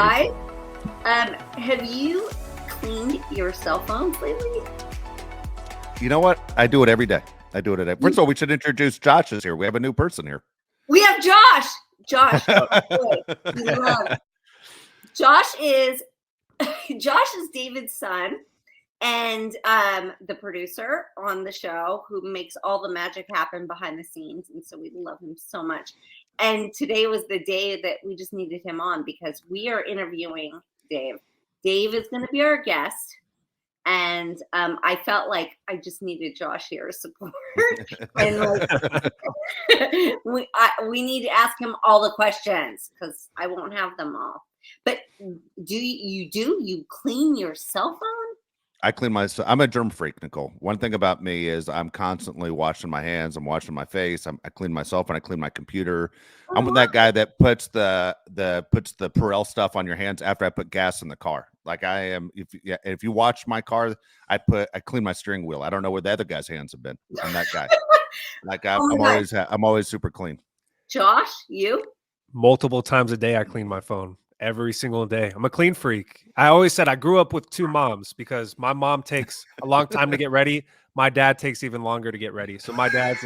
guys, have you cleaned your cell phones lately? You know what? I do it every day. First of all, we should introduce Josh is here. We have a new person here. We have Josh. Josh, Josh is David's son and the producer on the show who makes all the magic happen behind the scenes. And so we love him so much. And today was the day that we just needed him on because we are interviewing Dave. Dave is going to be our guest. And I felt like I just needed Josh here to support. And like, we need to ask him all the questions because I won't have them all. But do you clean your cell phone? I clean myself. I'm a germ freak, Nicole. One thing about me is I'm constantly washing my hands. I'm washing my face. I clean myself and I clean my computer. I'm that guy that puts the Perel stuff on your hands after I put gas in the car. Like I am. If you watch my car, I clean my steering wheel. I don't know where the other guy's hands have been. I'm that guy. Like I'm always super clean. Josh, you? Multiple times a day, I clean my phone. Every single day. I'm a clean freak. I always said I grew up with two moms because my mom takes a long time to get ready. My dad takes even longer to get ready. So my dad's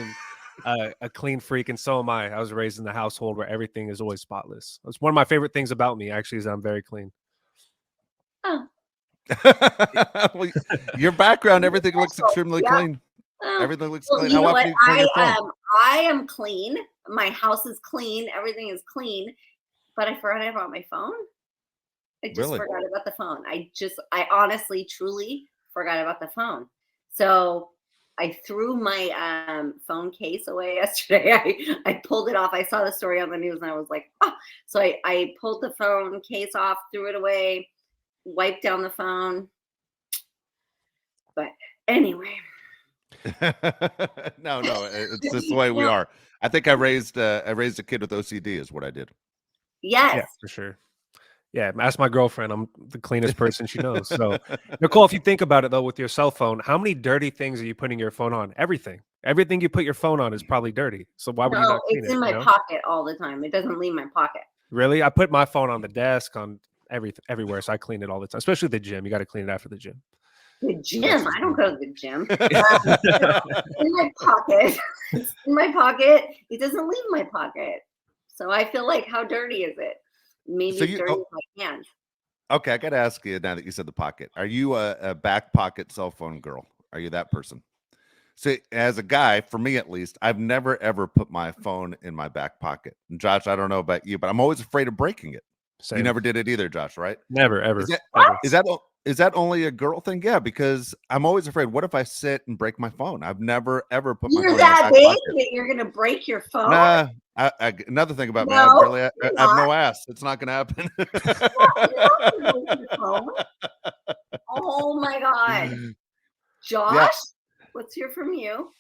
a clean freak, and so am I. I was raised in the household where everything is always spotless. It's one of my favorite things about me, actually, is that I'm very clean. Oh. Your background, everything looks extremely clean. Everything looks clean. You know what? I am clean. My house is clean. Everything is clean. But I forgot about my phone. I just forgot about the phone. I honestly, truly forgot about the phone. So I threw my phone case away yesterday. I pulled it off. I saw the story on the news and I was like, oh. So I pulled the phone case off, threw it away, wiped down the phone. But anyway. No, it's just the way we are. I think I raised a kid with OCD is what I did. Yes. Yeah, for sure. Yeah, ask my girlfriend. I'm the cleanest person she knows. So, Nicole, if you think about it, though, with your cell phone, how many dirty things are you putting your phone on? Everything. Everything you put your phone on is probably dirty. So why would you not clean it? It's in my pocket all the time. It doesn't leave my pocket. Really? I put my phone on the desk, on everywhere, so I clean it all the time, especially the gym. You got to clean it after the gym. The gym? I don't go to the gym. In my pocket. It's in my pocket. It doesn't leave my pocket. So I feel like, how dirty is it? Maybe dirty with my hands. Okay, I got to ask you now that you said the pocket. Are you a back pocket cell phone girl? Are you that person? So as a guy, for me at least, I've never, ever put my phone in my back pocket. And Josh, I don't know about you, but I'm always afraid of breaking it. Same. You never did it either, Josh, right? Never, ever. Is that only a girl thing? Yeah, because I'm always afraid. What if I sit and break my phone? I've never, ever put my phone in my back pocket. You're that big that you're going to break your phone? Nah. Another thing about me, I have no ass. It's not going to happen. Oh my God. Josh, let's hear from you.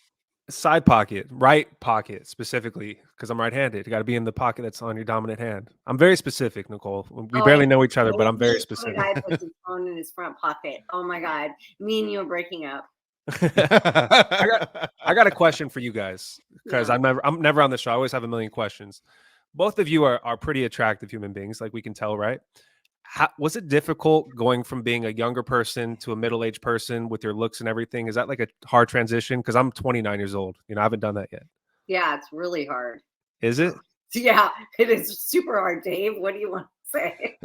Side pocket, right pocket specifically, because I'm right-handed. You got to be in the pocket that's on your dominant hand. I'm very specific, Nicole. We barely know each other, but I'm very specific. Guy puts his phone in his front pocket. Oh my God. Me and you are breaking up. I got a question for you guys because I'm never on the show. I always have a million questions. Both of you are pretty attractive human beings, like we can tell, right? Was it difficult going from being a younger person to a middle-aged person with your looks and everything? Is that like a hard transition? Because I'm 29 years old. I haven't done that yet. Yeah, it's really hard. Is it? Yeah, it is super hard, Dave. What do you want to say?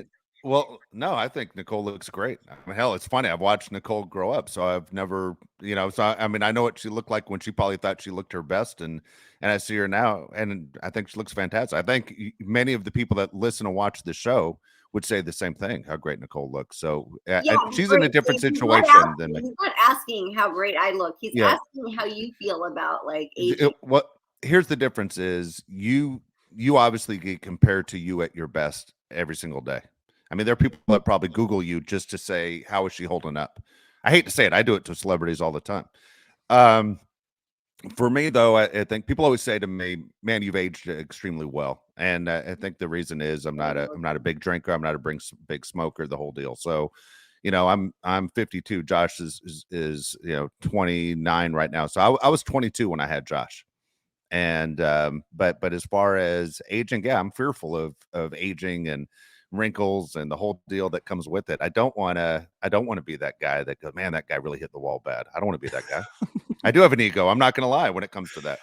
Well, no, I think Nicole looks great. I mean, hell, it's funny. I've watched Nicole grow up, so I've never, I mean, I know what she looked like when she probably thought she looked her best, and I see her now, and I think she looks fantastic. I think many of the people that listen and watch the show would say the same thing, how great Nicole looks. So she's in a different situation than me. He's not asking how great I look. He's asking how you feel about like aging. Here's the difference is you obviously get compared to you at your best every single day. I mean, there are people that probably Google you just to say, how is she holding up? I hate to say it. I do it to celebrities all the time. For me, though, I think people always say to me, man, you've aged extremely well. And I think the reason is I'm not a big drinker. I'm not a big smoker, the whole deal. So, I'm 52. Josh is 29 right now. So I was 22 when I had Josh. And but as far as aging, I'm fearful of aging and wrinkles and the whole deal that comes with it. I don't want to be that guy that goes, man, that guy really hit the wall bad. I don't want to be that guy. I do have an ego. I'm not going to lie when it comes to that.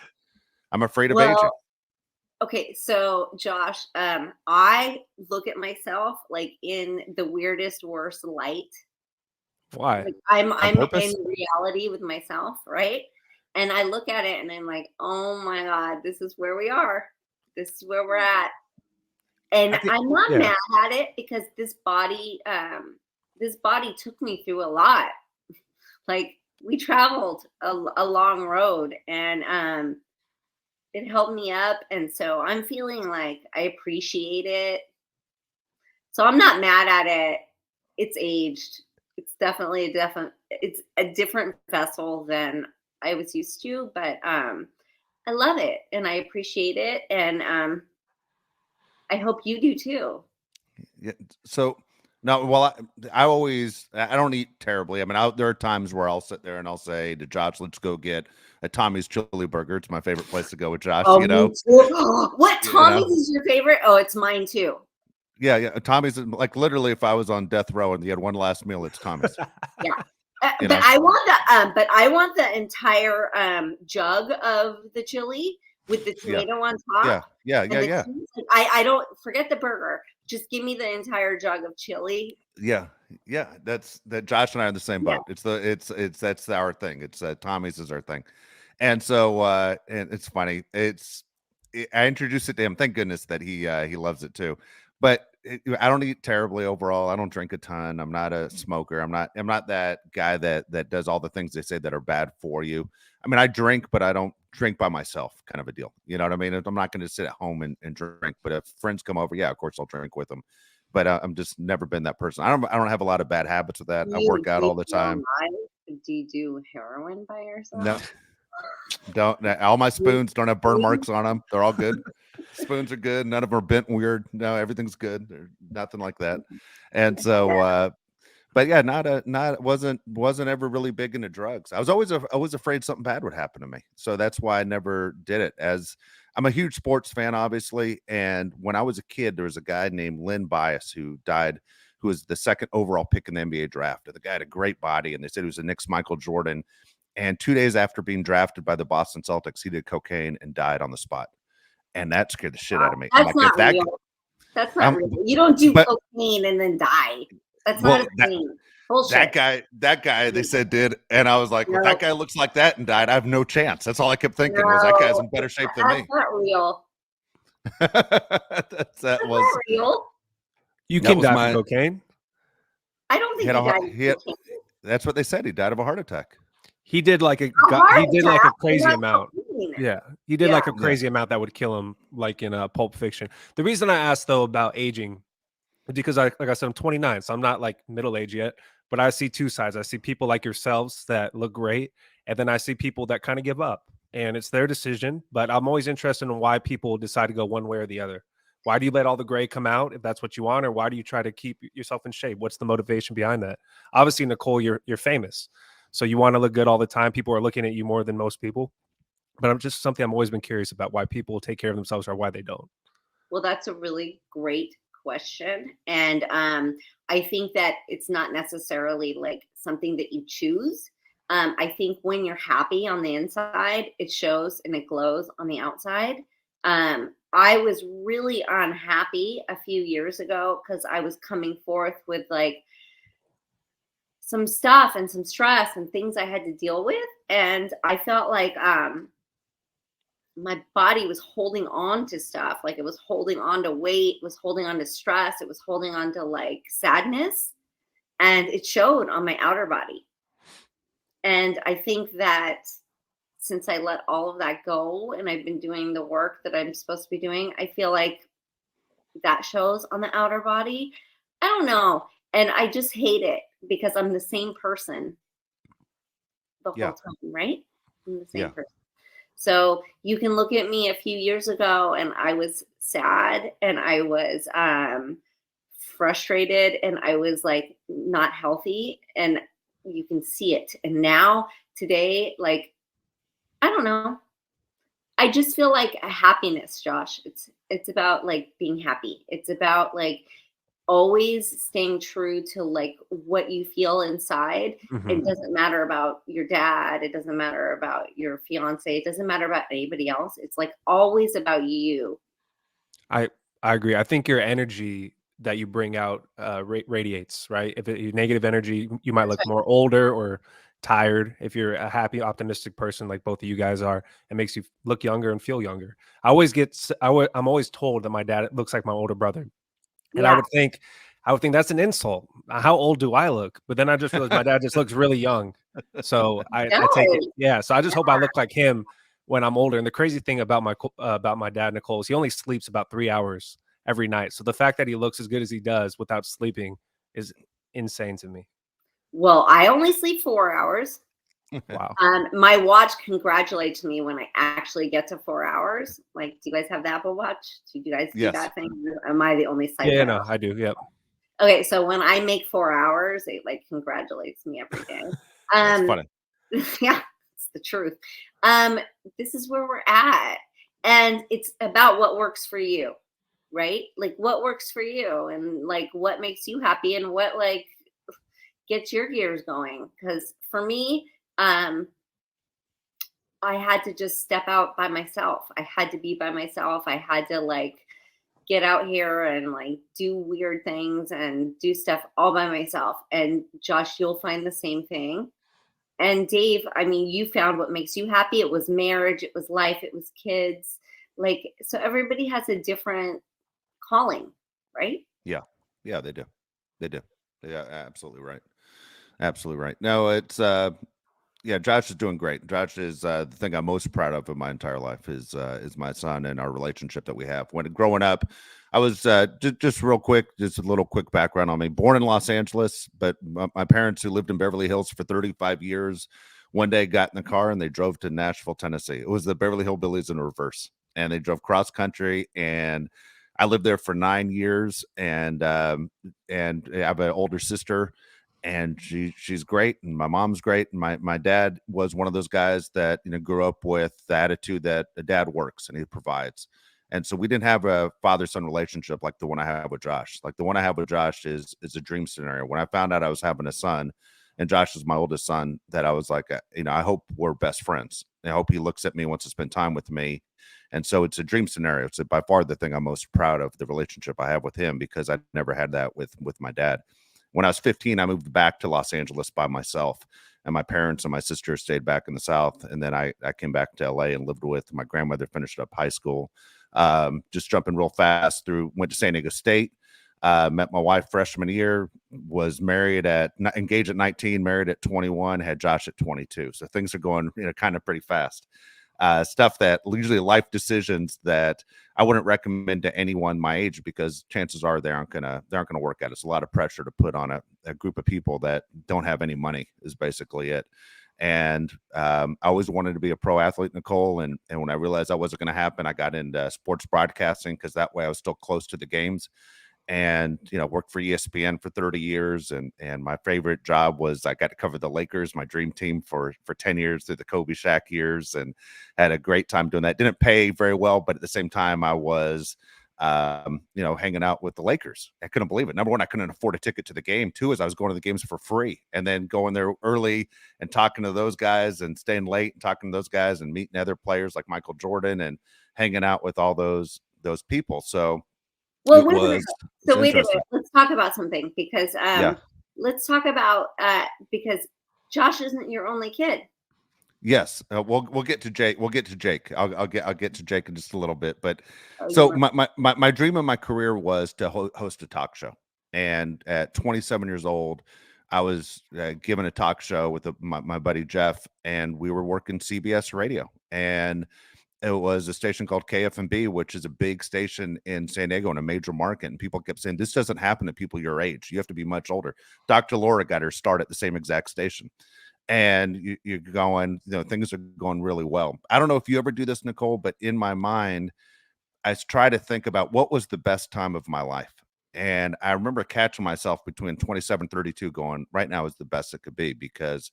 I'm afraid of aging. Okay, so Josh, I look at myself like in the weirdest, worst light. Why? Like I'm purpose? in reality with myself, right? And I look at it and I'm like, oh my God, this is where we are. This is where we're at. And I'm not mad at it because this body took me through a lot. Like we traveled a long road and it helped me up. And so I'm feeling like I appreciate it. So I'm not mad at it. It's aged. It's definitely it's a different vessel than I was used to, but I love it and I appreciate it. And I hope you do too. Yeah. So no, well, I don't eat terribly. I mean, there are times where I'll sit there and I'll say to Josh, let's go get a Tommy's Chili Burger. It's my favorite place to go with Josh, Oh, you know. me too. What You Tommy's know? is your favorite? Oh, it's mine too. Yeah. Tommy's like literally if I was on death row and you had one last meal, it's Tommy's. Yeah. You But know? I want the entire jug of the chili with the tomato on top. Yeah. And the cheese. I don't forget the burger. Just give me the entire jug of chili. Yeah. That's that. Josh and I are in the same Yeah. boat. That's our thing. It's Tommy's is our thing. And so and it's funny. I introduced it to him. Thank goodness that he loves it too. But I don't eat terribly overall. I don't drink a ton. I'm not a smoker. I'm not that guy that does all the things they say that are bad for you. I mean, I drink, but I don't drink by myself, kind of a deal. You know what I mean? I'm not going to sit at home and drink. But if friends come over, yeah, of course I'll drink with them. But I'm just never been that person. I don't have a lot of bad habits with that. I work out all the time. Do you do heroin by yourself? No. Don't. All my spoons don't have burn marks on them. They're all good. Spoons are good. None of them are bent weird. No, everything's good. There's nothing like that. And so but yeah, wasn't ever really big into drugs. I was always afraid something bad would happen to me. So that's why I never did it. As I'm a huge sports fan, obviously. And when I was a kid, there was a guy named Lynn Bias who died, who was the second overall pick in the NBA draft. The guy had a great body, and they said he was the next Michael Jordan. And 2 days after being drafted by the Boston Celtics, he did cocaine and died on the spot. And that scared the shit out of me. That's not real. That's not real. You don't do cocaine and then die. That's not a thing. Bullshit. That guy, they said did, and I was like, well, that guy looks like that and died. I have no chance. That's all I kept thinking was that guy's in better shape than me. That's not real. that was not real. You can die from cocaine. I don't think he died. That's what they said. He died of a heart attack. He did like a crazy amount. Yeah, he did like a crazy amount that would kill him, like in a Pulp Fiction. The reason I asked though about aging is because like I said, I'm 29, so I'm not like middle age yet. But I see two sides. I see people like yourselves that look great, and then I see people that kind of give up, and it's their decision. But I'm always interested in why people decide to go one way or the other. Why do you let all the gray come out if that's what you want, or why do you try to keep yourself in shape? What's the motivation behind that? Obviously, Nicole, you're famous, so you want to look good all the time. People are looking at you more than most people. But I'm just something I've always been curious about, why people take care of themselves or why they don't. Well, that's a really great question. And I think that it's not necessarily like something that you choose. I think when you're happy on the inside, it shows and it glows on the outside. I was really unhappy a few years ago because I was coming forth with like some stuff and some stress and things I had to deal with. And I felt like my body was holding on to stuff. Like it was holding on to weight, was holding on to stress. It was holding on to like sadness, and it showed on my outer body. And I think that since I let all of that go and I've been doing the work that I'm supposed to be doing, I feel like that shows on the outer body. I don't know. And I just hate it because I'm the same person the whole time, right? I'm the same person. So you can look at me a few years ago and I was sad and I was frustrated and I was like not healthy, and you can see it. And now today, like, I don't know. I just feel like a happiness, Josh. It's about like being happy. It's about like always staying true to like what you feel inside. Mhm. It doesn't matter about your dad. It doesn't matter about your fiance. It doesn't matter about anybody else. It's like always about you. I I agree. I think your energy that you bring out radiates, right? If it, negative energy, you might That's look more older or tired. If you're a happy, optimistic person like both of you guys are, it makes you look younger and feel younger. I always get, I'm always told that my dad looks like my older brother, and Yeah. I would think that's an insult. How old do I look? But then I just realized my dad just looks really young. So I take it, No. yeah. So I just hope I look like him when I'm older. And the crazy thing about my dad, Nicole, is he only sleeps about 3 hours every night. So the fact that he looks as good as he does without sleeping is insane to me. Well, I only sleep 4 hours. Wow. My watch congratulates me when I actually get to 4 hours. Like, do you guys have the Apple Watch? Do you guys do Yes. that thing? Am I the only Yeah, psycho? no, I do. Yep. Okay, so when I make 4 hours, it like congratulates me every day. That's Um, funny. yeah, it's the truth. Um, this is where we're at, and it's about what works for you, right? Like what works for you, and like what makes you happy, and what like gets your gears going. Because for me, um, I had to just step out by myself. I had to be by myself. I had to like get out here and like do weird things and do stuff all by myself. And Josh, you'll find the same thing. And Dave, I mean, you found what makes you happy. It was marriage, it was life, it was kids. Like, so everybody has a different calling, right? Yeah. Yeah, they do. They do. Yeah, absolutely right. Absolutely right. No, it's yeah, Josh is doing great. Josh is the thing I'm most proud of in my entire life is my son and our relationship that we have. When growing up, I was just real quick, just a little quick background on me. Born in Los Angeles, but my parents who lived in Beverly Hills for 35 years, one day got in the car and they drove to Nashville, Tennessee. It was the Beverly Hillbillies in reverse, and they drove cross country. And I lived there for 9 years, and I have an older sister, and she's great, and my mom's great, and my dad was one of those guys that grew up with the attitude that a dad works and he provides. And so we didn't have a father-son relationship like the one I have with Josh. Like the one I have with Josh is a dream scenario. When I found out I was having a son, and Josh is my oldest son, that I was like, I hope we're best friends. I hope he looks at me, wants to spend time with me. And so it's a dream scenario. It's by far the thing I'm most proud of, the relationship I have with him, because I never had that with my dad. When I was 15, I moved back to Los Angeles by myself, and my parents and my sister stayed back in the South. And then I came back to LA and lived with my grandmother, finished up high school. Just jumping real fast through, went to San Diego State, met my wife freshman year, was engaged at 19, married at 21, had Josh at 22. So things are going, kind of pretty fast. Stuff that usually life decisions that I wouldn't recommend to anyone my age, because chances are they aren't gonna work out. It's a lot of pressure to put on a group of people that don't have any money, is basically it. And I always wanted to be a pro athlete, Nicole. And when I realized that wasn't going to happen, I got into sports broadcasting, because that way I was still close to the games. And worked for ESPN for 30 years, and my favorite job was I got to cover the Lakers, my dream team, for 10 years through the Kobe Shaq years, and had a great time doing that. Didn't pay very well, but at the same time I was hanging out with the Lakers. I couldn't believe it. Number one, I couldn't afford a ticket to the game. Two is I was going to the games for free, and then going there early and talking to those guys and staying late and talking to those guys and meeting other players like Michael Jordan and hanging out with all those people. So Well, it wait a minute. was So wait a interesting. minute. Let's talk about something, because Yeah. let's talk about because Josh isn't your only kid. Yes. We'll get to Jake. We'll get to Jake. I'll get to Jake in just a little bit. But Oh, you so were. my dream in my career was to host a talk show. And at 27 years old, I was given a talk show with my buddy Jeff, and we were working CBS radio. And it was a station called KFMB, which is a big station in San Diego in a major market. And people kept saying, this doesn't happen to people your age. You have to be much older. Dr. Laura got her start at the same exact station. And you're going, things are going really well. I don't know if you ever do this, Nicole, but in my mind, I try to think about what was the best time of my life. And I remember catching myself between 27 and 32 going, right now is the best it could be, because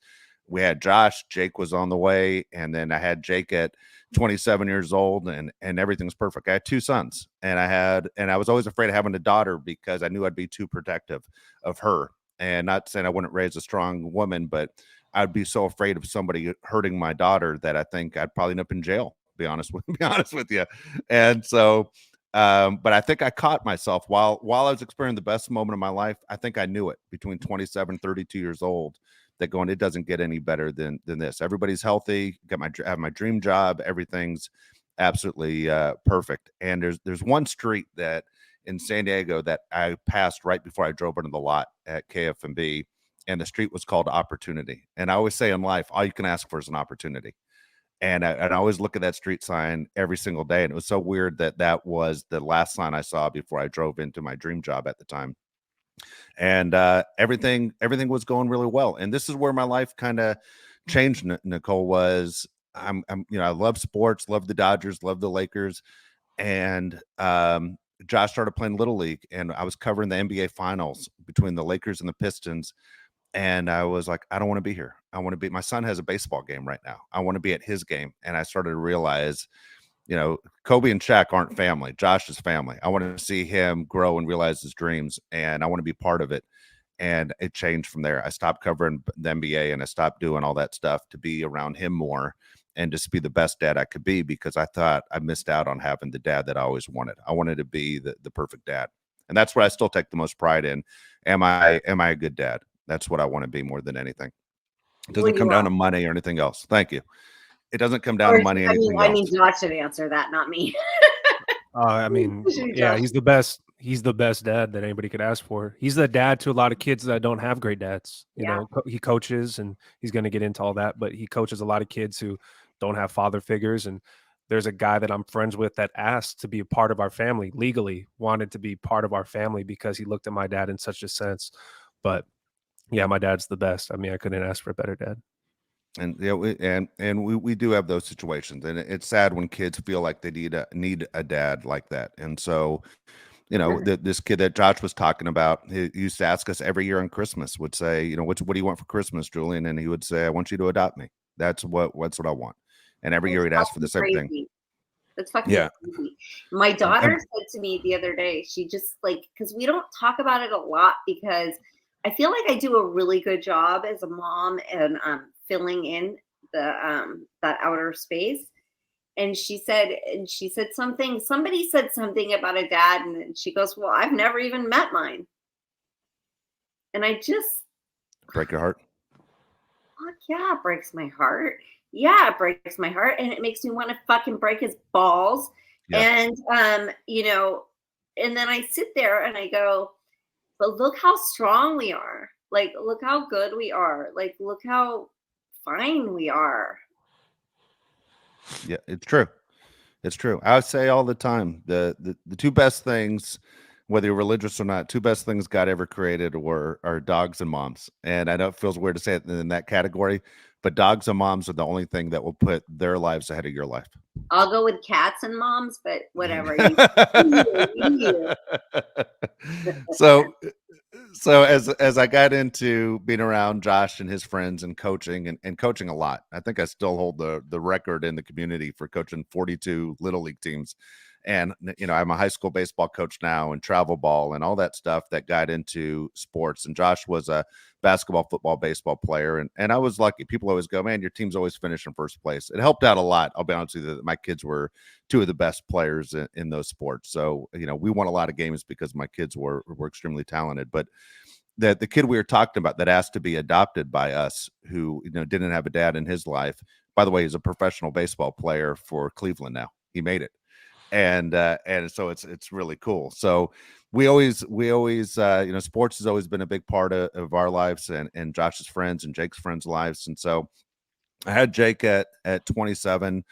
We had Josh, Jake was on the way, and then I had Jake at 27 years old, and everything's perfect. I had 2 sons, and I was always afraid of having a daughter because I knew I'd be too protective of her. And not saying I wouldn't raise a strong woman, but I'd be so afraid of somebody hurting my daughter that I think I'd probably end up in jail. Be honest with you. And so, but I think I caught myself while I was experiencing the best moment of my life. I think I knew it between 27, 32 years old, that going, it doesn't get any better than this. Everybody's healthy, have my dream job, everything's absolutely perfect. And there's one street that in San Diego that I passed right before I drove into the lot at KFMB, and the street was called Opportunity. And I always say in life, all you can ask for is an opportunity. And I always look at that street sign every single day. And it was so weird that was the last sign I saw before I drove into my dream job at the time. And everything was going really well. And this is where my life kind of changed, Nicole. Was I'm I love sports, love the Dodgers, love the Lakers. And Josh started playing Little League, and I was covering the NBA Finals between the Lakers and the Pistons. And I was like, I don't want to be here. I want to be, my son has a baseball game right now. I want to be at his game. And I started to realize, Kobe and Shaq aren't family. Josh is family. I want to see him grow and realize his dreams, and I want to be part of it. And it changed from there. I stopped covering the NBA, and I stopped doing all that stuff to be around him more and just be the best dad I could be, because I thought I missed out on having the dad that I always wanted. I wanted to be the perfect dad. And that's what I still take the most pride in. Am I a good dad? That's what I want to be more than anything. It doesn't come down to money or anything else. Thank you. It doesn't come down to money or anything else. I mean, Josh should answer that, not me. I mean, yeah, he's the best. He's the best dad that anybody could ask for. He's the dad to a lot of kids that don't have great dads. You know, he coaches, and he's going to get into all that, but he coaches a lot of kids who don't have father figures. And there's a guy that I'm friends with that asked to be a part of our family legally, wanted to be part of our family because he looked at my dad in such a sense. But yeah, my dad's the best. I mean, I couldn't ask for a better dad. And we do have those situations, and it's sad when kids feel like they need a dad like that. And so, this kid that Josh was talking about, he used to ask us every year on Christmas, would say, what do you want for Christmas, Julian? And he would say, I want you to adopt me. That's what I want. And every year he'd ask for the same thing. That's fucking crazy. My daughter said to me the other day, she just because we don't talk about it a lot, because I feel like I do a really good job as a mom and filling in the that outer space. And somebody said something about a dad, and then she goes, well, I've never even met mine. And I just break your heart. Fuck yeah, it breaks my heart. Yeah, it breaks my heart, and it makes me want to fucking break his balls. Yeah. And and then I sit there and I go, but look how strong we are. Like, look how good we are. Like, look how fine we are. Yeah, it's true. It's true. I would say all the time, the two best things, whether you're religious or not, two best things God ever created are dogs and moms. And I know it feels weird to say it in that category, but dogs and moms are the only thing that will put their lives ahead of your life. I'll go with cats and moms, but whatever. So as I got into being around Josh and his friends and coaching and coaching a lot, I think I still hold the record in the community for coaching 42 Little League teams. And, I'm a high school baseball coach now, and travel ball and all that stuff that got into sports. And Josh was a basketball, football, baseball player. And I was lucky. People always go, man, your team's always finished in first place. It helped out a lot. I'll be honest with you, that my kids were two of the best players in those sports. So, we won a lot of games because my kids were extremely talented. But the kid we were talking about that asked to be adopted by us, who, didn't have a dad in his life, by the way, he's a professional baseball player for Cleveland now. He made it. And so it's really cool. So we always sports has always been a big part of our lives and Josh's friends and Jake's friends' lives. And so I had Jake at 27.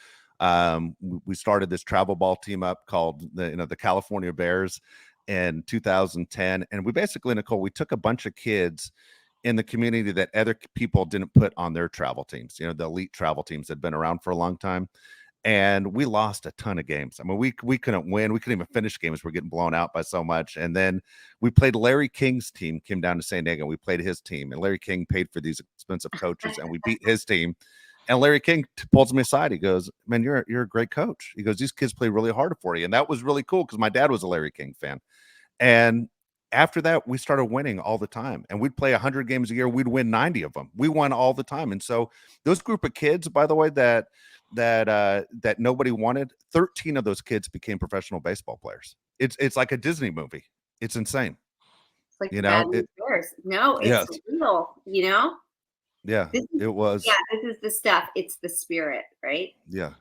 We started this travel ball team up called the California Bears in 2010. And we basically, Nicole, we took a bunch of kids in the community that other people didn't put on their travel teams, the elite travel teams that had been around for a long time. and we lost a ton of games. I mean, we couldn't win. We couldn't even finish games. We're getting blown out by so much. And then we played Larry King's team, came down to San Diego. We played his team, and Larry King paid for these expensive coaches, and we beat his team. And Larry King pulls me aside. He goes, "Man, you're a great coach." He goes, "These kids play really hard for you." And that was really cool because my dad was a Larry King fan. And after that, we started winning all the time, and we'd play 100 games a year. We'd win 90 of them. We won all the time. And so those group of kids, by the way, that nobody wanted, 13 of those kids became professional baseball players. It's like a Disney movie. It's insane. It's like You the know, bad news bears. No, it's yes. real, you know? Yeah, This is, it was. yeah, this is the stuff. It's the spirit, right? Yeah,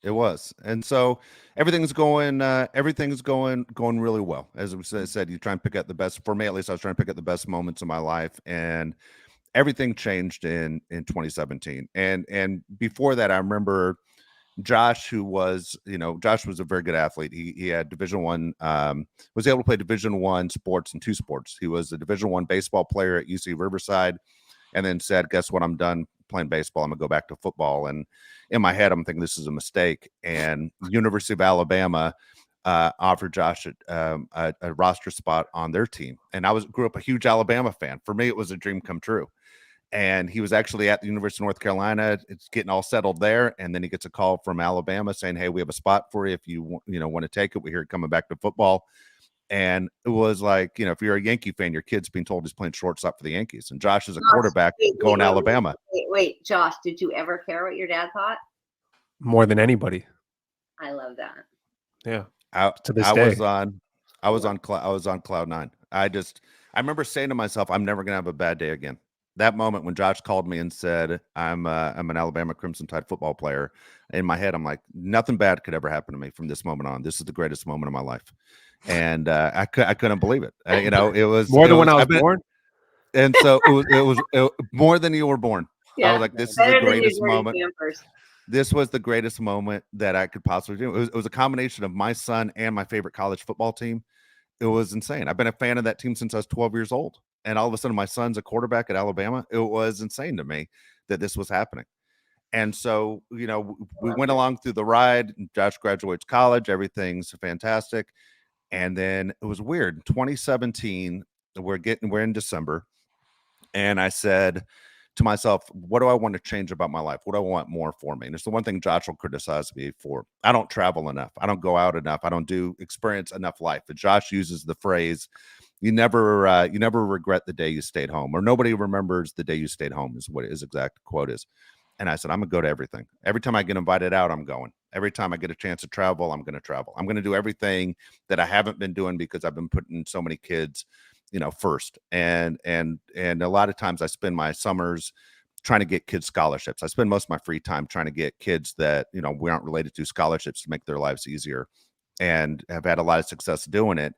it was. And so everything's going really well. As we said, you try and pick out the best. For me, at least, I was trying to pick out the best moments of my life, and everything changed in 2017. And before that, I remember Josh, who was, Josh was a very good athlete. He had Division I, was able to play Division I sports and two sports. He was a Division I baseball player at UC Riverside, and then said, "Guess what? I'm done playing baseball. I'm gonna go back to football." And in my head, I'm thinking this is a mistake. And University of Alabama offered Josh a roster spot on their team, and I grew up a huge Alabama fan. For me, it was a dream come true. And he was actually at the University of North Carolina. It's getting all settled there, and then he gets a call from Alabama saying, "Hey, we have a spot for you if you want to take it. We hear it coming back to football." And it was like, if you're a Yankee fan, your kid's being told he's playing shortstop for the Yankees, and Josh is a quarterback going to Alabama. Wait, Josh, did you ever care what your dad thought? More than anybody. I love that. Yeah. To this day, I was on cloud nine. I remember saying to myself, I'm never gonna have a bad day again. That moment when Josh called me and said, I'm an Alabama Crimson Tide football player, in my head, I'm like, nothing bad could ever happen to me from this moment on. This is the greatest moment of my life. And I couldn't believe it. It was more than when I was born. And so it was more than you were born. Yeah, I was like, this is the greatest moment. This was the greatest moment that I could possibly do. It was a combination of my son and my favorite college football team. It was insane. I've been a fan of that team since I was 12 years old. And all of a sudden, my son's a quarterback at Alabama. It was insane to me that this was happening. And so, we went along through the ride. Josh graduates college. Everything's fantastic. And then it was weird. 2017, we're in December. And I said to myself, what do I want to change about my life? What do I want more for me? And it's the one thing Josh will criticize me for. I don't travel enough. I don't go out enough. I don't experience enough life. But Josh uses the phrase, you never regret the day you stayed home, or nobody remembers the day you stayed home, is what his exact quote is. And I said, I'm gonna go to everything. Every time I get invited out, I'm going. Every time I get a chance to travel, I'm gonna travel. I'm gonna do everything that I haven't been doing because I've been putting so many kids, first. And a lot of times I spend my summers trying to get kids scholarships. I spend most of my free time trying to get kids that, we aren't related to, scholarships to make their lives easier, and have had a lot of success doing it.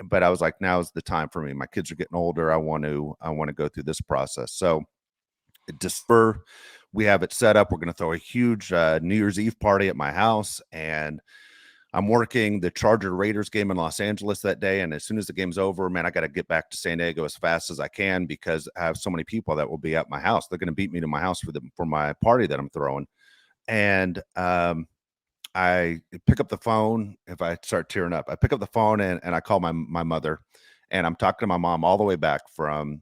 But I was like, now is the time for me. My kids are getting older. I want to go through this process. So December, we have it set up. We're going to throw a huge New Year's Eve party at my house, and I'm working the Charger Raiders game in Los Angeles that day. And as soon as the game's over, man, I got to get back to San Diego as fast as I can because I have so many people that will be at my house. They're going to beat me to my house for my party that I'm throwing. And I pick up the phone. If I start tearing up, I pick up the phone and I call my mother, and I'm talking to my mom all the way back from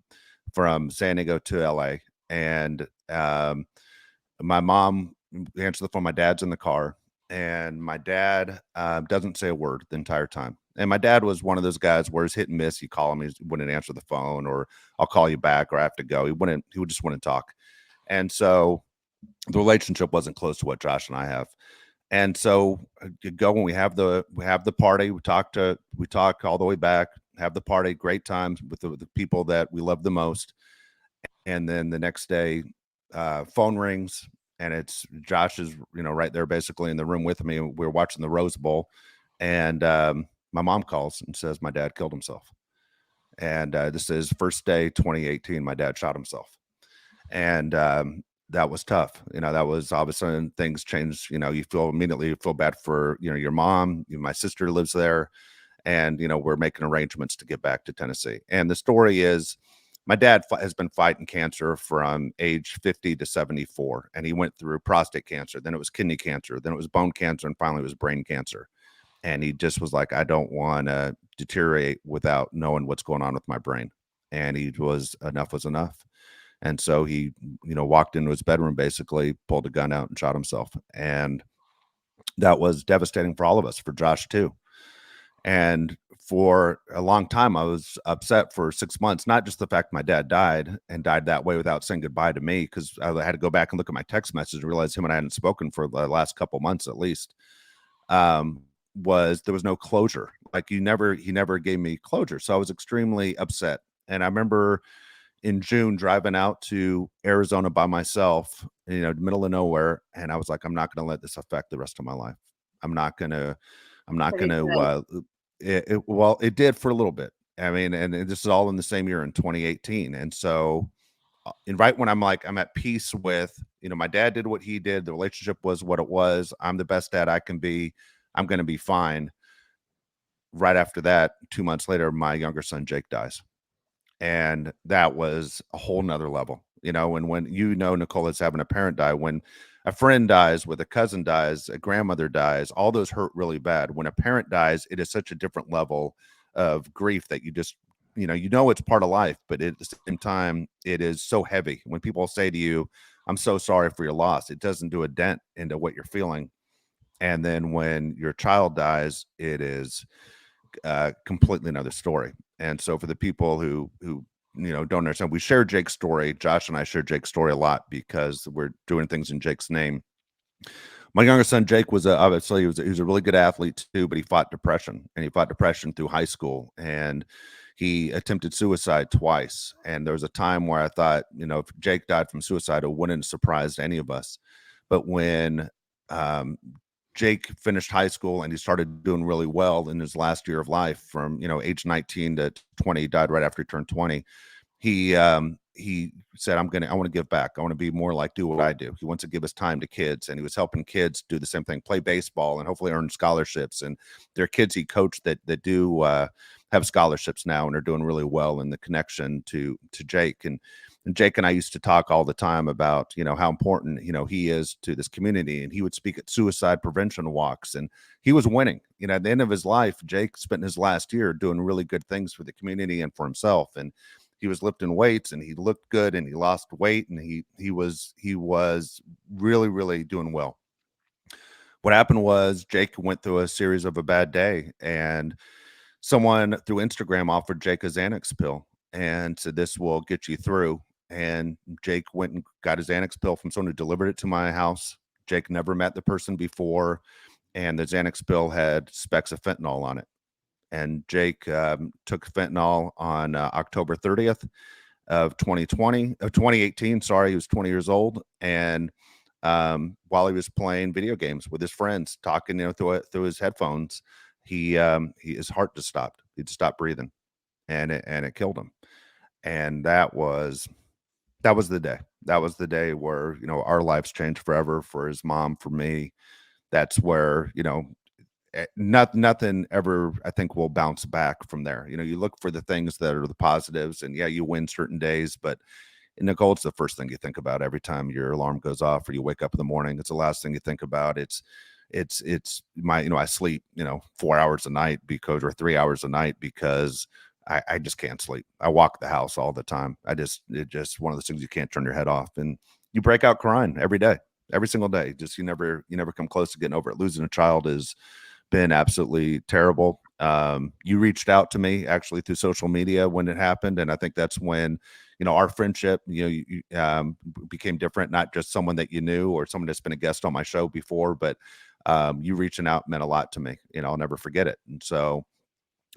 San Diego to LA. And my mom answers the phone. My dad's in the car, and my dad doesn't say a word the entire time. And my dad was one of those guys where it's hit and miss. You call him, he wouldn't answer the phone, or I'll call you back, or I have to go. He would just wouldn't talk. And so the relationship wasn't close to what Josh and I have. And so you go when we have the party, we talk all the way back, have the party, great times with the people that we love the most. And then the next day, phone rings, and it's Josh is, right there basically in the room with me. We're watching the Rose Bowl, and my mom calls and says my dad killed himself. And this is first day 2018. My dad shot himself. And that was tough. That was obviously, things changed. You immediately feel bad for, your mom. My sister lives there, and, we're making arrangements to get back to Tennessee. And the story is, my dad has been fighting cancer from age 50 to 74, and he went through prostate cancer, then it was kidney cancer, then it was bone cancer, and finally it was brain cancer. And he just was like, I don't want to deteriorate without knowing what's going on with my brain. And he was enough. And so he, walked into his bedroom, basically pulled a gun out and shot himself. And that was devastating for all of us, for Josh too. And for a long time, I was upset for 6 months, not just the fact my dad died and died that way without saying goodbye to me, because I had to go back and look at my text message and realize him and I hadn't spoken for the last couple months at least. There was no closure. Like he never gave me closure. So I was extremely upset. And I remember in June driving out to Arizona by myself, middle of nowhere. And I was like, I'm not going to let this affect the rest of my life. I'm not going to, it did for a little bit. I mean, and this is all in the same year in 2018. And so, and right when I'm at peace with, my dad did what he did. The relationship was what it was. I'm the best dad I can be. I'm going to be fine. Right after that, 2 months later, my younger son, Jake, dies. And that was a whole nother level, and when, Nicole, is having a parent die, when a friend dies, with a cousin dies, a grandmother dies, all those hurt really bad. When a parent dies, it is such a different level of grief that you just, it's part of life, but at the same time, it is so heavy. When people say to you, I'm so sorry for your loss, it doesn't do a dent into what you're feeling. And then when your child dies, it is completely another story. And so for the people who don't understand, we share Jake's story. Josh and I share Jake's story a lot because we're doing things in Jake's name. My younger son, Jake, was obviously he was a really good athlete too, but he fought depression, and he fought depression through high school, and he attempted suicide twice. And there was a time where I thought, if Jake died from suicide, it wouldn't have surprised any of us. But when Jake finished high school and he started doing really well in his last year of life, from age 19 to 20, he died right after he turned 20. He said, I want to give back. I want to be more like, do what I do. He wants to give his time to kids, and he was helping kids do the same thing, play baseball, and hopefully earn scholarships. And there are kids he coached that do have scholarships now and are doing really well in the connection to Jake. And Jake and I used to talk all the time about, how important, he is to this community. And he would speak at suicide prevention walks, and he was winning. At the end of his life, Jake spent his last year doing really good things for the community and for himself. And he was lifting weights, and he looked good, and he lost weight, and he was really, really doing well. What happened was Jake went through a series of a bad day, and someone through Instagram offered Jake a Xanax pill and said, this will get you through. And Jake went and got his Xanax pill from someone who delivered it to my house. Jake never met the person before, and the Xanax pill had specks of fentanyl on it. And Jake took fentanyl on October 30th of 2018. Sorry, he was 20 years old. And while he was playing video games with his friends, talking, through his headphones, his heart just stopped. He'd stopped breathing, and it killed him. And that was the day. That was the day where, our lives changed forever, for his mom, for me. That's where, nothing ever, I think, will bounce back from there. You look for the things that are the positives, and yeah, you win certain days, but Nicole, it's the first thing you think about every time your alarm goes off or you wake up in the morning. It's the last thing you think about. It's my, I sleep, 4 hours a night or 3 hours a night because I just can't sleep. I walk the house all the time. It's just one of those things you can't turn your head off, and you break out crying every day, every single day. Just, you never come close to getting over it. Losing a child has been absolutely terrible. You reached out to me actually through social media when it happened. And I think that's when, our friendship, became different, not just someone that you knew or someone that's been a guest on my show before, but you reaching out meant a lot to me. I'll never forget it. And so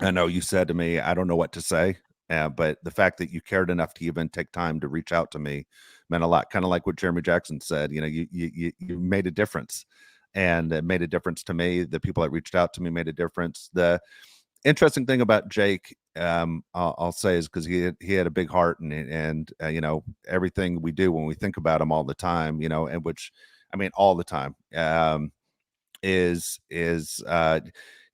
I know you said to me, I don't know what to say, but the fact that you cared enough to even take time to reach out to me meant a lot. Kind of like what Jeremy Jackson said, you made a difference, and it made a difference to me. The people that reached out to me made a difference. The interesting thing about Jake, I'll say, is because he had a big heart, and everything we do when we think about him all the time, and which, I mean, all the time, is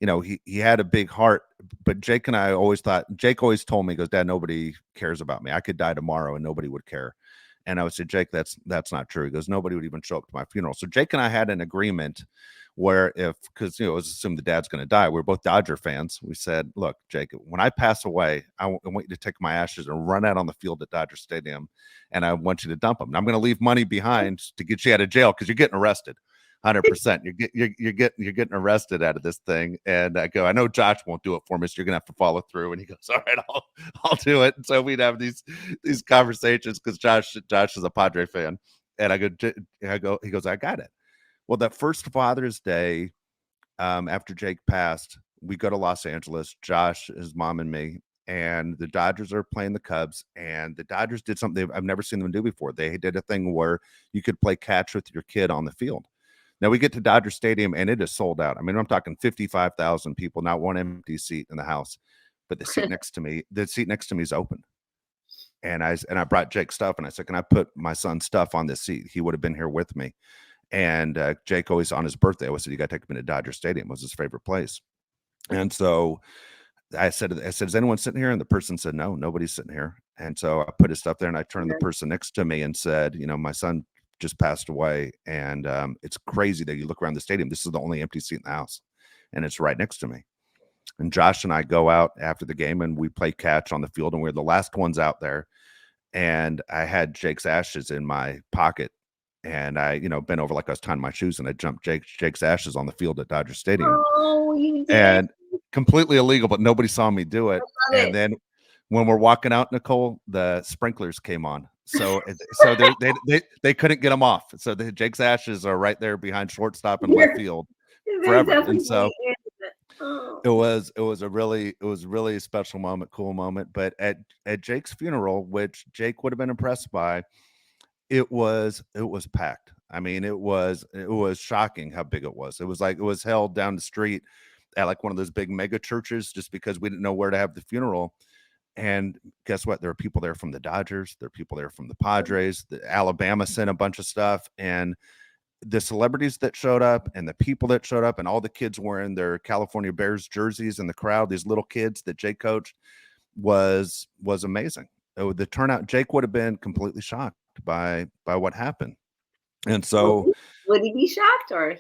he had a big heart. But Jake and I always thought, Jake always told me, he goes, Dad, nobody cares about me. I could die tomorrow and nobody would care. And I would say, Jake, that's not true. He goes, nobody would even show up to my funeral. So Jake and I had an agreement where because it was assumed the dad's going to die. We were both Dodger fans. We said, look, Jake, when I pass away, I want you to take my ashes and run out on the field at Dodger Stadium, and I want you to dump them. And I'm going to leave money behind to get you out of jail because you're getting arrested. 100%. You're getting arrested out of this thing. And I go, I know Josh won't do it for me, so you're gonna have to follow through. And he goes, all right, I'll do it. And so we'd have these conversations because Josh is a Padre fan. And I go, he goes, I got it. Well, that first Father's Day, after Jake passed, we go to Los Angeles, Josh, his mom, and me, and the Dodgers are playing the Cubs, and the Dodgers did something I've never seen them do before. They did a thing where you could play catch with your kid on the field. Now we get to Dodger Stadium and it is sold out. I mean, I'm talking 55,000 people, not one empty seat in the house, but the seat next to me is open. And I brought Jake's stuff and I said, can I put my son's stuff on this seat? He would have been here with me. And Jake always on his birthday, always said, you got to take him to Dodger Stadium. It was his favorite place. And so I said, is anyone sitting here? And the person said, no, nobody's sitting here. And so I put his stuff there and I turned the person next to me and said, my son just passed away, and it's crazy that you look around the stadium. This is the only empty seat in the house, and it's right next to me. And Josh and I go out after the game, and we play catch on the field, and we're the last ones out there. And I had Jake's ashes in my pocket, and I, bent over like I was tying my shoes, and I jumped Jake's ashes on the field at Dodger Stadium. Oh, you did. And completely illegal, but nobody saw me do it. And then when we're walking out, Nicole, the sprinklers came on. So they couldn't get them off. So Jake's ashes are right there behind shortstop and left field forever. And so it was a really special moment, cool moment. But at Jake's funeral, which Jake would have been impressed by, it was packed. I mean, it was shocking how big it was. It was like it was held down the street at like one of those big mega churches just because we didn't know where to have the funeral. And guess what? There are people there from the Dodgers. There are people there from the Padres. Alabama sent a bunch of stuff. And the celebrities that showed up and the people that showed up and all the kids wearing their California Bears jerseys in the crowd, these little kids that Jake coached, was amazing. The turnout, Jake would have been completely shocked by what happened. And so would he be shocked, or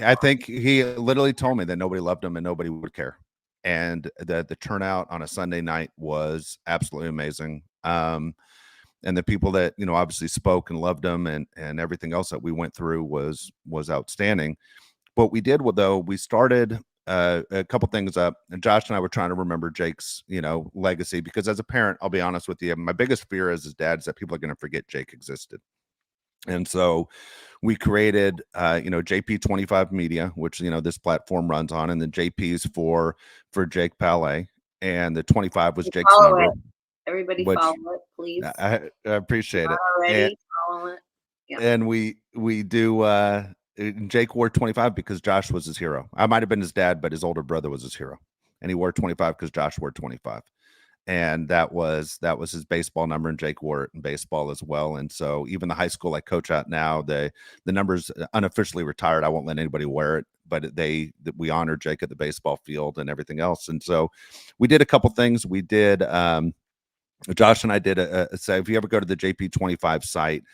I think he literally told me that nobody loved him and nobody would care. And the turnout on a Sunday night was absolutely amazing. And the people that, obviously spoke and loved him and everything else that we went through was outstanding. What we did, though, we started a couple things up, and Josh and I were trying to remember Jake's, legacy, because as a parent, I'll be honest with you, my biggest fear as his dad is that people are going to forget Jake existed. And so we created, JP 25 Media, which, this platform runs on, and the JP's for Jake Palet, and the 25 was Jake's number. Everybody follow it, please. I appreciate it. Already follow it. Yeah. And we do, Jake wore 25 because Josh was his hero. I might have been his dad, but his older brother was his hero. And he wore 25 because Josh wore 25. And that was his baseball number, and Jake wore it in baseball as well. And so even the high school I coach at now, the number's unofficially retired. I won't let anybody wear it, but we honor Jake at the baseball field and everything else. And so we did a couple things. We did, Josh and I did so if you ever go to the JP 25 site,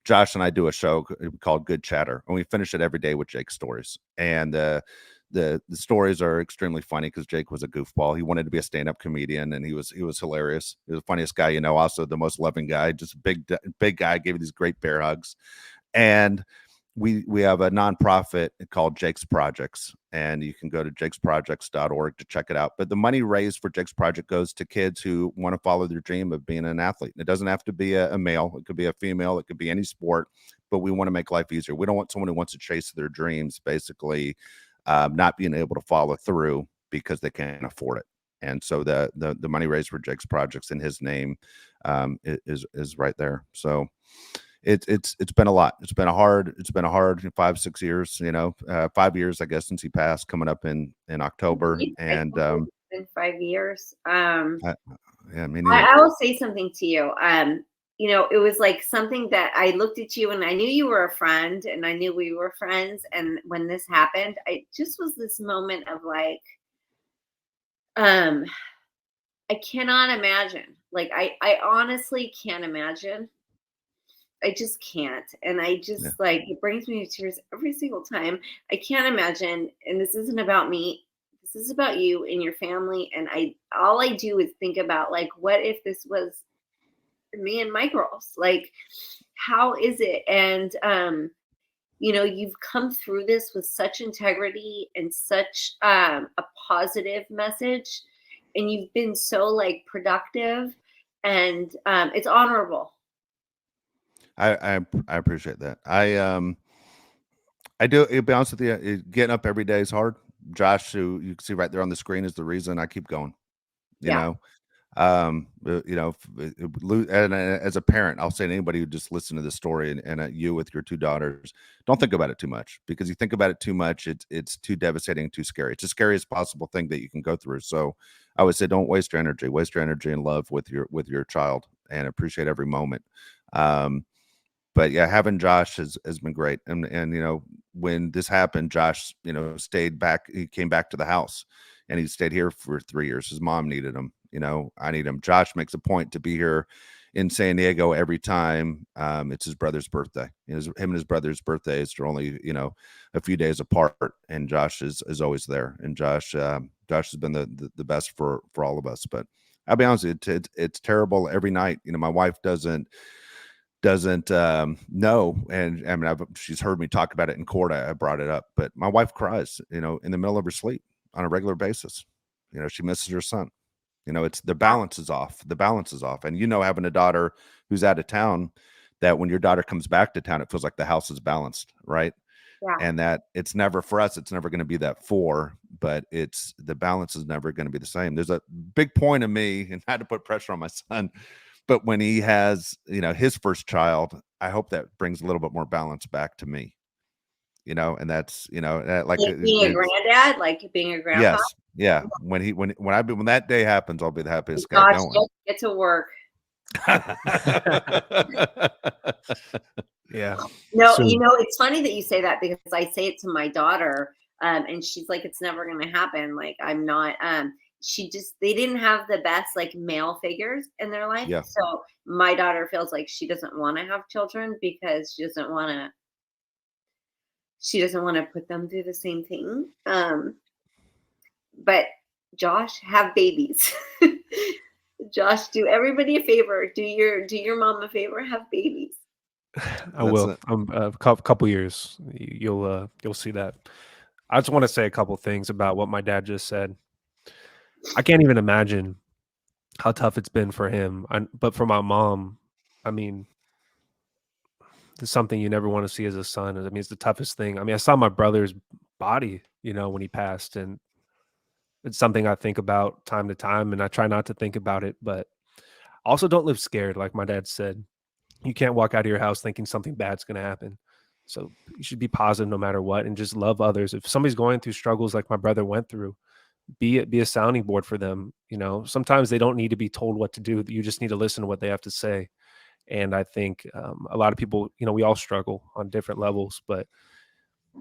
Josh and I do a show called Good Chatter, and we finish it every day with Jake's stories. And the stories are extremely funny because Jake was a goofball. He wanted to be a stand-up comedian, and he was hilarious. He was the funniest guy, also the most loving guy, just a big guy, gave you these great bear hugs. And we have a nonprofit called Jake's Projects, and you can go to jakesprojects.org to check it out. But the money raised for Jake's Project goes to kids who want to follow their dream of being an athlete. It doesn't have to be a male. It could be a female. It could be any sport, but we want to make life easier. We don't want someone who wants to chase their dreams, basically, not being able to follow through because they can't afford it. And so the money raised for Jake's Projects in his name is right there. So it's been a lot. It's been a hard 5-6 years, 5 years, I guess, since he passed, coming up in October. And in 5 years. I I will say something to you. it was like something that I looked at you and I knew you were a friend and I knew we were friends. And when this happened, I just was this moment of like, I cannot imagine. Like, I honestly can't imagine. I just can't. And I just Yeah. like, it brings me to tears every single time. I can't imagine. And this isn't about me. This is about you and your family. And all I do is think about like, what if this was me and my girls? Like, how is it? And, you've come through this with such integrity and such a positive message. And you've been so like productive and it's honorable. I appreciate that. I do. To be honest with you, getting up every day is hard. Josh, who you can see right there on the screen, is the reason I keep going. You Yeah. know, and as a parent, I'll say to anybody who just listen to this story and you with your two daughters, don't think about it too much, because you think about it too much, it's too devastating, too scary. It's the scariest possible thing that you can go through. So I would say, don't waste your energy. Waste your energy and love with your child, and appreciate every moment. But yeah, having Josh has been great. And when this happened, Josh, stayed back. He came back to the house, and he stayed here for 3 years. His mom needed him. I need him. Josh makes a point to be here in San Diego every time it's his brother's birthday. Him and his brother's birthdays are only a few days apart, and Josh is always there. And Josh has been the best for all of us. But I'll be honest, it's terrible every night. My wife doesn't know, and I mean, she's heard me talk about it in court. I brought it up, but my wife cries in the middle of her sleep on a regular basis. She misses her son. It's the balance is off. And having a daughter who's out of town, that when your daughter comes back to town, it feels like the house is balanced, right? Yeah. And that it's never, for us, it's never going to be that 4, but the balance is never going to be the same. There's a big point of me, and I had to put pressure on my son, but when he has, his first child, I hope that brings a little bit more balance back to me, and that's, like being a granddad, like being a grandpa. Yes. Yeah. When that day happens, I'll be the happiest guy Gosh, going. get to work. Yeah. No, Soon. it's funny that you say that, because I say it to my daughter, and she's like, it's never going to happen. Like, I'm not, they didn't have the best like male figures in their life. Yeah. So my daughter feels like she doesn't want to have children because she doesn't want to put them through the same thing. But Josh, have babies. Josh, do everybody a favor. Do your mom a favor. Have babies. I will. A couple years, you'll see that. I just want to say a couple things about what my dad just said. I can't even imagine how tough it's been for him. But for my mom, I mean, it's something you never want to see as a son. I mean, it's the toughest thing. I mean, I saw my brother's body, when he passed, and it's something I think about time to time, and I try not to think about it, but also don't live scared. Like my dad said, you can't walk out of your house thinking something bad's going to happen. So you should be positive no matter what, and just love others. If somebody's going through struggles like my brother went through, be a sounding board for them. Sometimes they don't need to be told what to do. You just need to listen to what they have to say. And I think a lot of people, we all struggle on different levels, but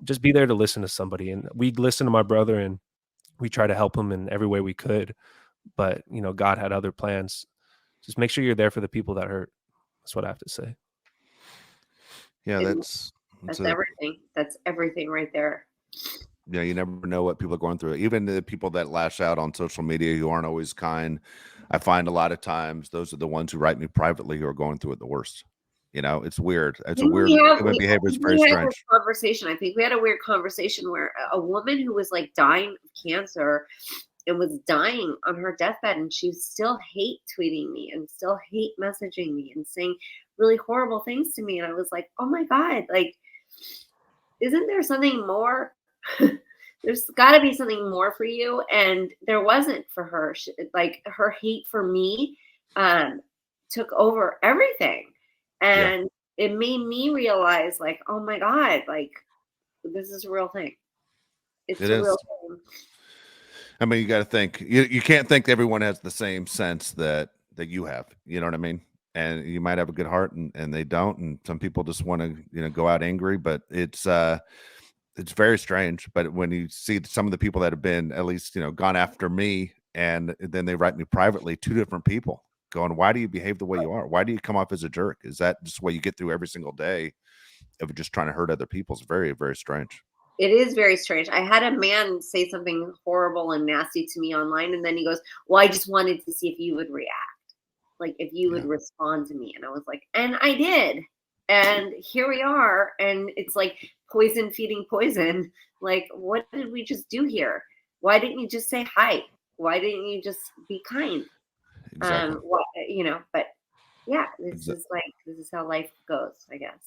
just be there to listen to somebody. And we listened to my brother, and we try to help him in every way we could. But, God had other plans. Just make sure you're there for the people that hurt. That's what I have to say. Yeah, And that's everything. That's everything right there. Yeah, you never know what people are going through. Even the people that lash out on social media who aren't always kind, I find a lot of times those are the ones who write me privately who are going through it the worst. It's weird. It's a weird human behavior. It's very strange. Conversation. I think we had a weird conversation where a woman who was like dying of cancer and was dying on her deathbed, and she still hate tweeting me and still hate messaging me and saying really horrible things to me. And I was like, oh my God, like, isn't there something more? There's got to be something more for you. And there wasn't for her. Like, her hate for me took over everything. And it made me realize, like, oh my God, like, this is a real thing. It's a real thing. I mean, you got to think, you can't think everyone has the same sense that you have, you know what I mean? and you might have a good heart and they don't. And some people just want to, go out angry, but it's very strange. But when you see some of the people that have been at least, gone after me, and then they write me privately, two different people going, why do you behave the way you are? Why do you come off as a jerk? Is that just the way you get through every single day of just trying to hurt other people? It's very, very strange. It is very strange. I had a man say something horrible and nasty to me online, and then he goes, well, I just wanted to see if you would react, like if you would respond to me. And I was like, and I did. And here we are. And it's like poison feeding poison. Like, what did we just do here? Why didn't you just say hi? Why didn't you just be kind? Exactly. But yeah, this is how life goes, I guess.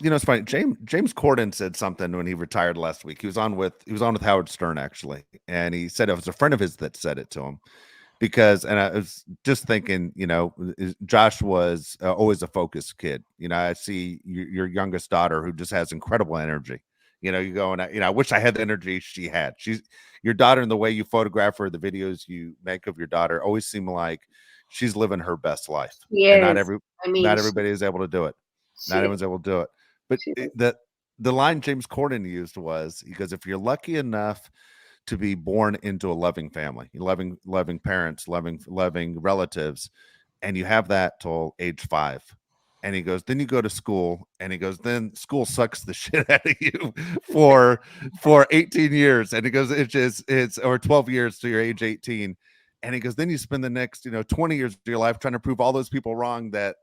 It's funny. James Corden said something when he retired last week. He was on with Howard Stern, actually, and he said it was a friend of his that said it to him, and I was just thinking, Josh was always a focused kid. I see your youngest daughter, who just has incredible energy. You go and I wish I had the energy she had. She's your daughter, and the way you photograph her, the videos you make of your daughter always seem like she's living her best life. Yes. And not everybody is able to do it. Not everyone's able to do it. But the line James Corden used was, he goes, if you're lucky enough to be born into a loving family, loving parents, loving relatives, and you have that till age 5, and he goes, then you go to school, and he goes, then school sucks the shit out of you for 18 years, and he goes, it's or 12 years to your age 18, and he goes, then you spend the next 20 years of your life trying to prove all those people wrong that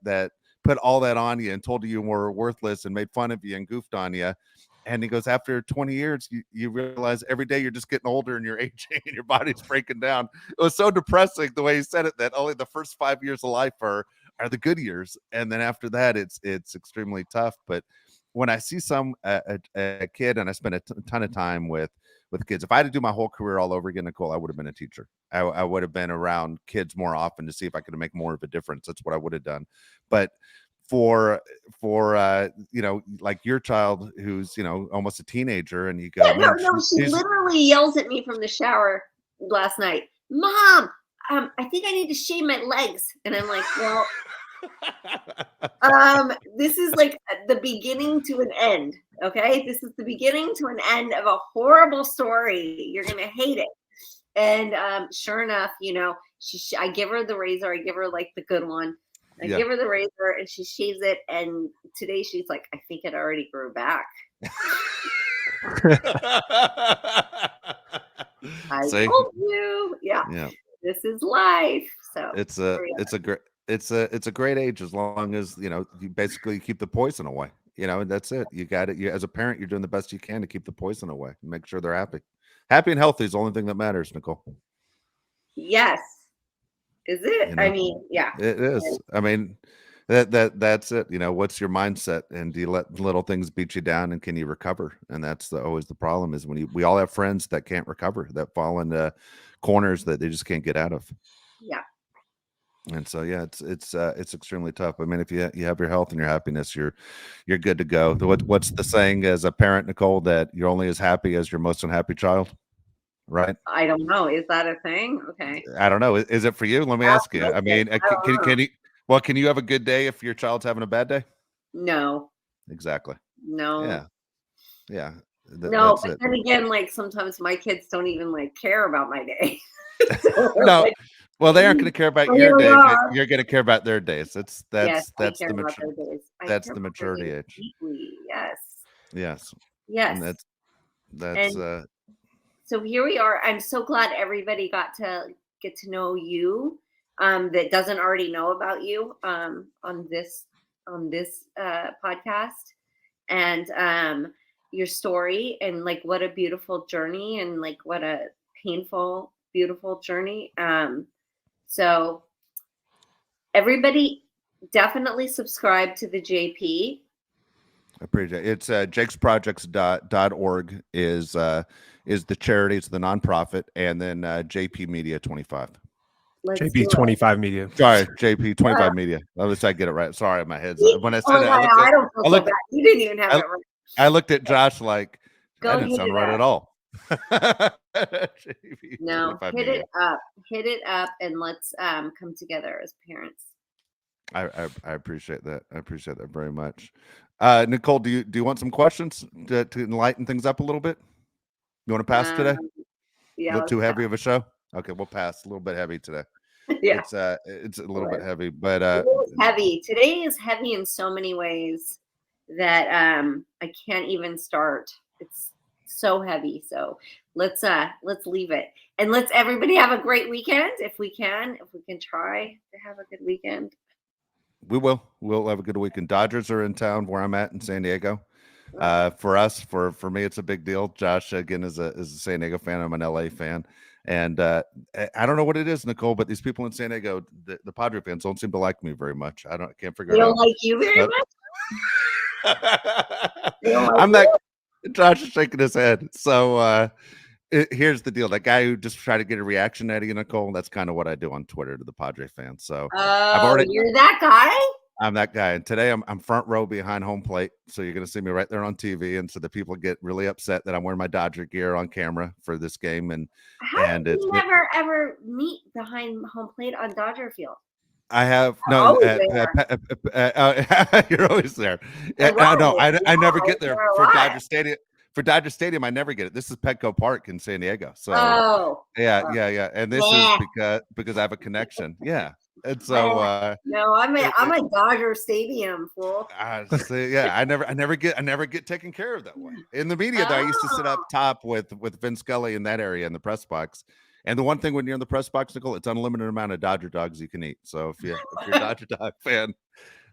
put all that on you and told you were worthless and made fun of you and goofed on you. And he goes, after 20 years, you realize every day you're just getting older and you're aging and your body's breaking down. It was so depressing the way he said it, that only the first 5 years of life are the good years. And then after that, it's extremely tough. But when I see a kid, and I spent a ton of time with kids, if I had to do my whole career all over again, Nicole, I would have been a teacher. I would have been around kids more often to see if I could make more of a difference. That's what I would have done. But for like your child, who's almost a teenager, and you go, she literally yells at me from the shower last night, Mom, I think I need to shave my legs. And I'm like, well, this is like the beginning to an end. Okay, this is the beginning to an end of a horrible story. You're gonna hate it. And sure enough, I give her the razor. I give her like the good one. I give her the razor, and she shaves it. And today she's like, I think it already grew back. I told you. Yeah. This is life. So it's a great age, as long as you basically keep the poison away. And that's it. You got it. As a parent, you're doing the best you can to keep the poison away. Make sure they're happy and healthy is the only thing that matters, Nicole. Yes. Is it? I mean, yeah, it is. I mean, that's it. What's your mindset, and do you let little things beat you down, and can you recover? And that's always the problem, is when we all have friends that can't recover, that fall into corners that they just can't get out of. Yeah. And so, yeah, it's extremely tough. I mean, if you have your health and your happiness, you're good to go. What's the saying as a parent, Nicole, that you're only as happy as your most unhappy child? Right? I don't know. Is that a thing? Okay. I don't know. Is it for you? Let me ask you. I mean, can you have a good day if your child's having a bad day? No. Exactly. No. Yeah. No, but then again, like sometimes my kids don't even like care about my day. No. Well, they aren't going to care about your day. You're going to care about their days. That's the maturity age. Deeply. Yes. And that's so here we are. I'm so glad everybody got to get to know you, that doesn't already know about you, on this podcast, and your story, and like what a beautiful journey, and like what a painful, beautiful journey. So everybody definitely subscribe to the JP. I appreciate it. It's jakesprojects.org is the charity, it's the nonprofit, and then JP Media 25. JP 25 Media. Sorry, JP 25 Media. At least I get it right. Sorry, my head's when I said it. I don't feel so bad. You didn't even have it right. I looked at Josh like that didn't sound right at all. No, hit it up, and let's come together as parents. I appreciate that. I appreciate that very much. Nicole, do you want some questions to enlighten things up a little bit? You want to pass today? Um, A yeah, little let's too heavy of a show? Okay, we'll pass. A little bit heavy today. yeah. It's a little bit Sure. heavy, but It is heavy. Today is heavy in so many ways that I can't even start. It's so heavy. So let's leave it. And let's everybody have a great weekend if we can try to have a good weekend. we'll have a good weekend. Dodgers are in town where I'm at in San Diego. For us, for me, it's a big deal. Josh again is a San Diego fan. I'm an LA fan, and I don't know what it is, Nicole, but these people in San Diego, the Padre fans, don't seem to like me very much. I can't figure They it don't out. like you very But- much. They don't like I'm you? not. Josh is shaking his head. So here's the deal: that guy who just tried to get a reaction out of you, Nicole. That's kind of what I do on Twitter to the Padre fans. So Oh, you're that guy? I'm that guy, and today I'm front row behind home plate, so you're going to see me right there on TV, and so the people get really upset that I'm wearing my Dodger gear on camera for this game, and How did you never ever meet behind home plate on Dodger Field? I have You're always there. you're always there. I love No, it. I never get Yeah, there there are a for lot. Dodger Stadium. For Dodger Stadium, I never get it. This is Petco Park in San Diego, so Oh, yeah, and this Yeah. is because I have a connection, yeah, and so no, I'm a Dodger Stadium fool. I never get taken care of that way. In the media, though, I used to sit up top with Vin Scully in that area in the press box. And the one thing when you're in the press box, Nicole, it's unlimited amount of Dodger dogs you can eat. So if you're a Dodger dog fan,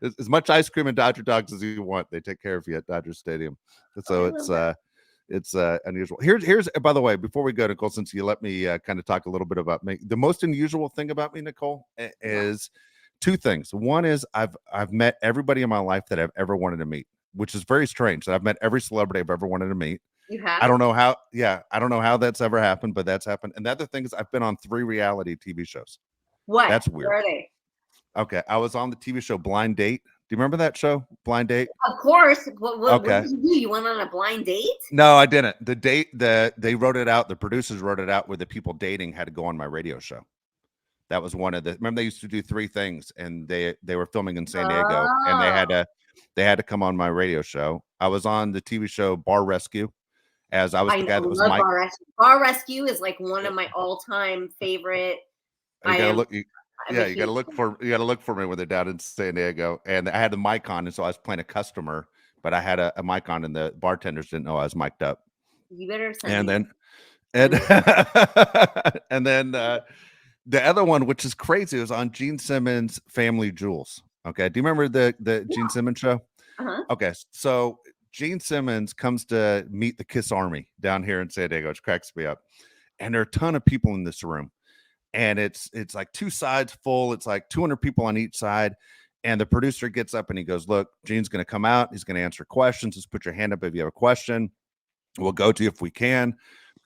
as much ice cream and Dodger dogs as you want, they take care of you at Dodger Stadium. So it's unusual. Here's by the way, before we go, Nicole, since you let me kind of talk a little bit about me, the most unusual thing about me, Nicole, is two things. One is I've met everybody in my life that I've ever wanted to meet, which is very strange. That I've met every celebrity I've ever wanted to meet. You have? I don't know how. Yeah, I don't know how that's ever happened, but that's happened. And the other thing is, I've been on 3 reality TV shows. What? That's weird. Where are they? Okay, I was on the TV show Blind Date. Do you remember that show, Blind Date? Of course. What Okay. did you do? You went on a blind date? No, I didn't. The date they wrote it out. The producers wrote it out where the people dating had to go on my radio show. That was one of the. Remember, they used to do 3 things, and they were filming in San Diego, and they had to come on my radio show. I was on the TV show Bar Rescue. As I was the guy that was Mike. Bar Rescue is like one of my all-time favorite. You gotta look. You gotta look for me when they're down in San Diego. And I had the mic on, and so I was playing a customer, but I had a mic on, and the bartenders didn't know I was mic'd up. You better send And me. then the other one, which is crazy, was on Gene Simmons' Family Jewels. Okay, do you remember the Gene Simmons show? Uh-huh. Okay, so Gene Simmons comes to meet the Kiss Army down here in San Diego, which cracks me up. And there are a ton of people in this room. And it's like 2 sides full. It's like 200 people on each side. And the producer gets up and he goes, look, Gene's going to come out. He's going to answer questions. Just put your hand up if you have a question. We'll go to you if we can.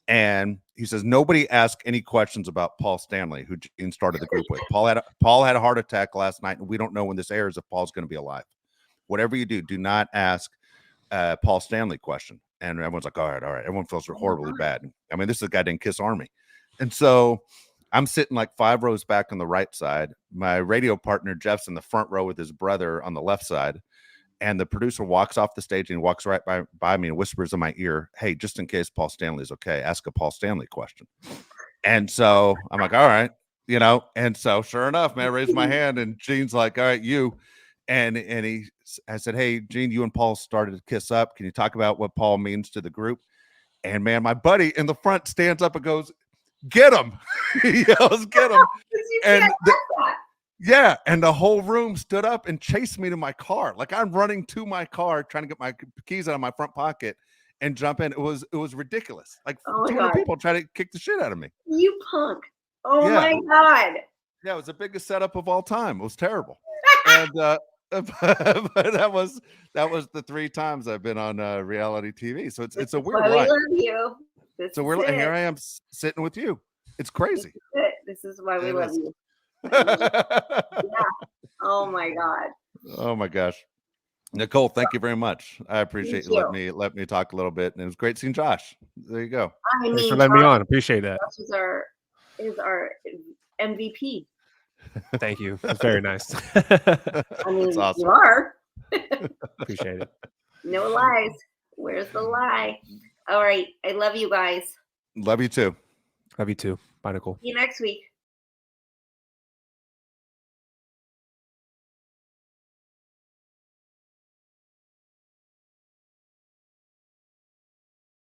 And he says, nobody ask any questions about Paul Stanley, who Gene started the group with. Paul had a heart attack last night, and we don't know when this airs if Paul's going to be alive. Whatever you do not ask Paul Stanley question. And everyone's like, all right. Everyone feels horribly bad. I mean, this is a guy named Kiss Army. And so I'm sitting like 5 rows back on the right side. My radio partner, Jeff's in the front row with his brother on the left side. And the producer walks off the stage and walks right by me and whispers in my ear, hey, just in case Paul Stanley's okay, ask a Paul Stanley question. And so I'm like, all right, and so sure enough, man, I raised my hand and Gene's like, all right, you. And I said, hey, Gene, you and Paul started to kiss up. Can you talk about what Paul means to the group? And man, my buddy in the front stands up and goes, get him. He yells, get him. And the whole room stood up and chased me to my car. Like I'm running to my car, trying to get my keys out of my front pocket and jump in. It was ridiculous. Like 200 people trying to kick the shit out of me. You punk. Oh my God. Yeah, it was the biggest setup of all time. It was terrible. And but that was the 3 times I've been on reality TV. So it's a weird life. We love you. And here I am sitting with you. It's crazy. This is why we love you. Yeah. Oh my God. Oh my gosh. Nicole, thank you very much. I appreciate you let me talk a little bit. And it was great seeing Josh. There you go. Thanks for letting me on. Appreciate that. Josh is our MVP. Thank you. It's very nice. I mean, That's awesome. you are. Appreciate it. No lies. Where's the lie? All right. I love you guys. Love you too. Love you too. Bye, Nicole. See you next week.